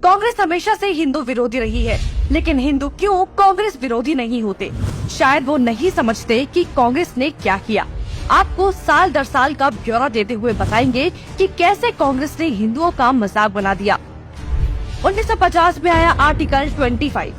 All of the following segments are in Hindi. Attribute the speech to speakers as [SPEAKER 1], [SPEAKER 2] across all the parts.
[SPEAKER 1] कांग्रेस हमेशा से हिंदू विरोधी रही है, लेकिन हिंदू क्यों कांग्रेस विरोधी नहीं होते? शायद वो नहीं समझते कि कांग्रेस ने क्या किया। आपको साल दर साल का ब्यौरा देते हुए बताएंगे कि कैसे कांग्रेस ने हिंदुओं का मजाक बना दिया। 1950 में आया आर्टिकल 25।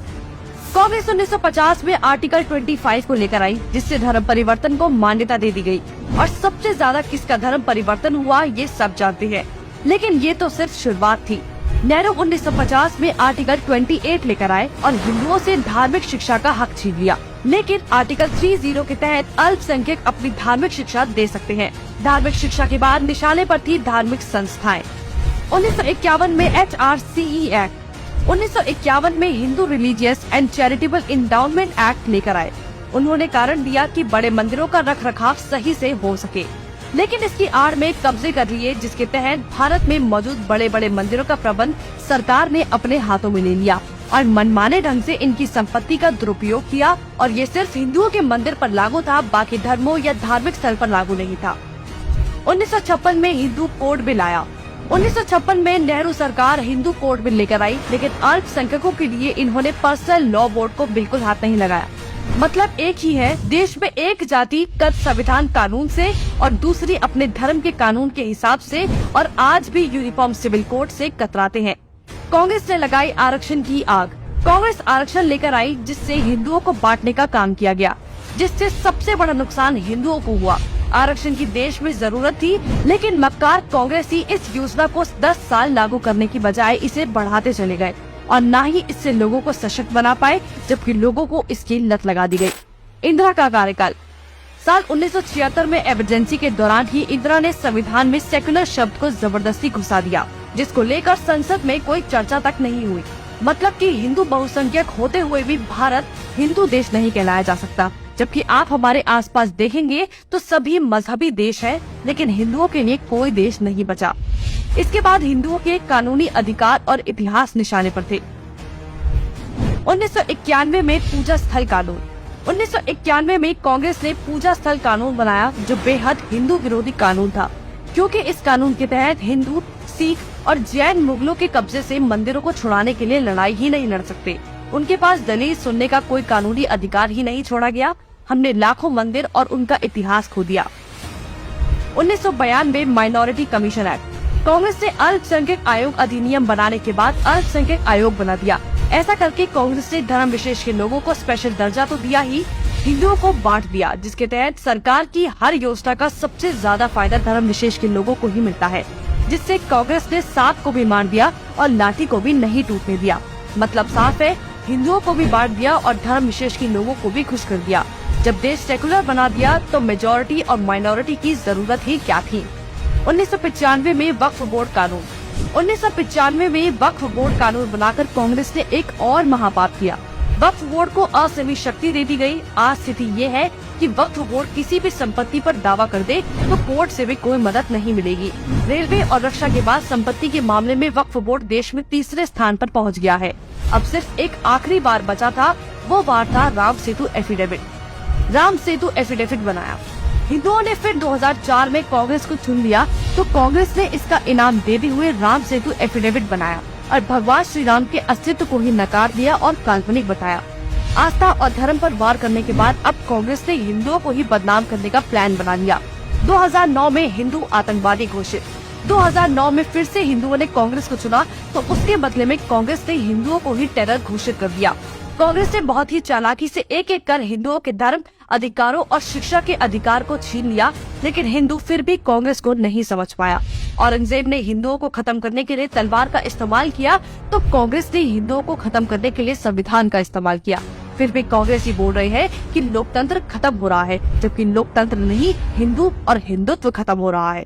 [SPEAKER 1] कांग्रेस 1950 में आर्टिकल 25 को लेकर आई, जिससे धर्म परिवर्तन को मान्यता दे दी गई। और सबसे ज्यादा किसका धर्म परिवर्तन हुआ ये सब जानते हैं, लेकिन ये तो सिर्फ शुरुआत थी। नेहरू 1950 में आर्टिकल 28 लेकर आए और हिंदुओं से धार्मिक शिक्षा का हक छीन लिया। लेकिन आर्टिकल 30 के तहत अल्पसंख्यक अपनी धार्मिक शिक्षा दे सकते हैं। धार्मिक शिक्षा के बाद निशाने पर थी धार्मिक संस्थाएं। 1951 में HRCE एक्ट, 1951 में Hindu religious and charitable endowment act लेकर आए। उन्होंने कारण दिया कि बड़े मंदिरों का रखरखाव सही से हो सके, लेकिन इसकी आड़ में कब्जे कर लिए, जिसके तहत भारत में मौजूद बड़े बड़े मंदिरों का प्रबंध सरकार ने अपने हाथों में ले लिया और मनमाने ढंग से इनकी संपत्ति का दुरुपयोग किया। और ये सिर्फ हिंदुओं के मंदिर पर लागू था, बाकी धर्मों या धार्मिक स्थल पर लागू नहीं था। 1956 में हिंदू कोड बिल आया। 1956 में नेहरू सरकार हिंदू कोड बिल लेकर आई, लेकिन अल्पसंख्यकों के लिए इन्होंने पर्सनल लॉ बोर्ड को बिल्कुल हाथ नहीं लगाया। मतलब एक ही है, देश में एक जाति कद संविधान कानून से और दूसरी अपने धर्म के कानून के हिसाब से, और आज भी यूनिफॉर्म सिविल कोड से कतराते हैं। कांग्रेस ने लगाई आरक्षण की आग। कांग्रेस आरक्षण लेकर आई, जिससे हिंदुओं को बांटने का काम किया गया, जिससे सबसे बड़ा नुकसान हिंदुओं को हुआ। आरक्षण की देश में जरूरत थी, लेकिन मक्कार कांग्रेसी इस योजना को 10 साल लागू करने की बजाय इसे बढ़ाते चले गए और न ही इससे लोगों को सशक्त बना पाए, जबकि लोगों को इसकी लत लगा दी गई। इंदिरा का कार्यकाल। साल 1976 में इमरजेंसी के दौरान ही इंदिरा ने संविधान में सेक्युलर शब्द को जबरदस्ती घुसा दिया, जिसको लेकर संसद में कोई चर्चा तक नहीं हुई। मतलब कि हिंदू बहुसंख्यक होते हुए भी भारत हिंदू देश नहीं कहलाया जा सकता, जबकि आप हमारे आसपास देखेंगे तो सभी मजहबी देश हैं, लेकिन हिंदुओं के लिए कोई देश नहीं बचा। इसके बाद हिंदुओं के कानूनी अधिकार और इतिहास निशाने पर थे। 1991 में पूजा स्थल कानून। 1991 में कांग्रेस ने पूजा स्थल कानून बनाया, जो बेहद हिंदू विरोधी कानून था, क्योंकि इस कानून के तहत हिंदू, सिख और जैन मुगलों के कब्जे से मंदिरों को छुड़ाने के लिए लड़ाई ही नहीं लड़ सकते। उनके पास दलील सुनने का कोई कानूनी अधिकार ही नहीं छोड़ा गया। हमने लाखों मंदिर और उनका इतिहास खो दिया। 1992 माइनॉरिटी कमीशन एक्ट। कांग्रेस ने अल्पसंख्यक आयोग अधिनियम बनाने के बाद अल्पसंख्यक आयोग बना दिया। ऐसा करके कांग्रेस ने धर्म विशेष के लोगों को स्पेशल दर्जा तो दिया ही, हिंदुओं को बांट दिया, जिसके तहत सरकार की हर योजना का सबसे ज्यादा फायदा धर्म विशेष के लोगों को ही मिलता है, जिससे कांग्रेस ने सांप को भी मार दिया और लाठी को भी नहीं टूटने दिया। मतलब साफ है, हिंदुओं को भी बांट दिया और धर्म विशेष के लोगों को भी खुश कर दिया। जब देश सेकुलर बना दिया तो मेजॉरिटी और माइनॉरिटी की जरूरत ही क्या थी। 1995 में वक्फ बोर्ड कानून। 1995 में वक्फ बोर्ड कानून बनाकर कांग्रेस ने एक और महापाप किया। वक्फ बोर्ड को असीमित शक्ति दे दी गई। आज स्थिति ये है कि वक्फ बोर्ड किसी भी संपत्ति पर दावा कर दे तो कोर्ट से भी कोई मदद नहीं मिलेगी। रेलवे और रक्षा के बाद संपत्ति के मामले में वक्फ बोर्ड देश में तीसरे स्थान पर पहुंच गया है। अब सिर्फ एक आखिरी बार बचा था, वो बार था राम सेतु एफिडेविट। राम सेतु एफिडेविट बनाया। हिंदुओं ने फिर 2004 में कांग्रेस को चुन लिया, तो कांग्रेस ने इसका इनाम देते हुए राम सेतु एफिडेविट बनाया और भगवान श्री राम के अस्तित्व को ही नकार दिया और काल्पनिक बताया। आस्था और धर्म पर वार करने के बाद अब कांग्रेस ने हिंदुओं को ही बदनाम करने का प्लान बना लिया। 2009 में हिंदू आतंकवादी घोषित। 2009 में फिर से हिंदुओं ने कांग्रेस को चुना, तो उसके बदले में कांग्रेस ने हिंदुओं को ही टेरर घोषित कर दिया। कांग्रेस ने बहुत ही चालाकी से एक एक कर हिंदुओं के धर्म, अधिकारों और शिक्षा के अधिकार को छीन लिया, लेकिन हिंदू फिर भी कांग्रेस को नहीं समझ पाया। औरंगजेब ने हिंदुओं को खत्म करने के लिए तलवार का इस्तेमाल किया, तो कांग्रेस ने हिंदुओं को खत्म करने के लिए संविधान का इस्तेमाल किया। फिर भी कांग्रेस ही बोल रहे हैं कि लोकतंत्र खत्म हो रहा है, जबकि लोकतंत्र नहीं, हिंदू और हिंदुत्व खत्म हो रहा है।